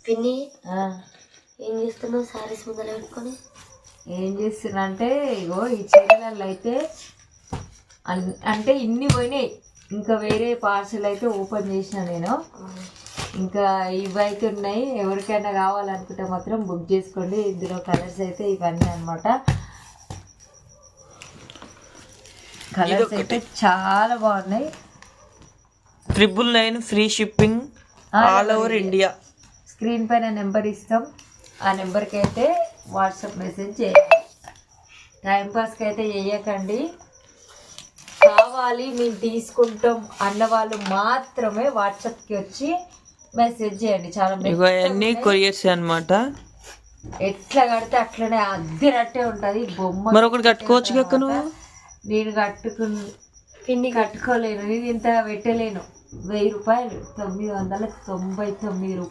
పిన్ని ఏం చేస్తున్నావు? సారీస్ ముందర పెట్టుకొని ఏం చేస్తున్నా అంటే ఇగో ఈ చీరలలో అయితే అంటే ఇన్ని పోయినాయి. ఇంకా వేరే పార్సల్ అయితే ఓపెన్ చేసిన నేను. ఇంకా ఇవైతే ఉన్నాయి. ఎవరికైనా కావాలనుకుంటే మాత్రం బుక్ చేసుకోండి. ఇందులో కలర్స్ అయితే ఇవన్నీ అనమాట. కలర్స్ అయితే చాలా బాగున్నాయి. 999 free shipping all over India. Screen పైన నెంబర్ ఇస్తాం. ఆ నెంబర్కి అయితే వాట్సాప్ మెసేజ్ చేయండి. టైంపాస్కి అయితే చేయకండి. కావాలి మేము తీసుకుంటాం అన్నవాళ్ళు మాత్రమే వాట్సాప్కి వచ్చి మెసేజ్ చేయండి. చాలా ఇవన్నీ కొరియర్స్ అన్నమాట. ఎట్లా కడితే అట్లనే అద్దెరట్టే ఉంటుంది. బొమ్మ మరొకటి కట్టుకోవచ్చు కదా నువ్వు. నేను పిన్ని కట్టుకోలేను. నేను ఇంత పెట్టలేను. 1000 రూపాయలు, 999 రూపాయలు.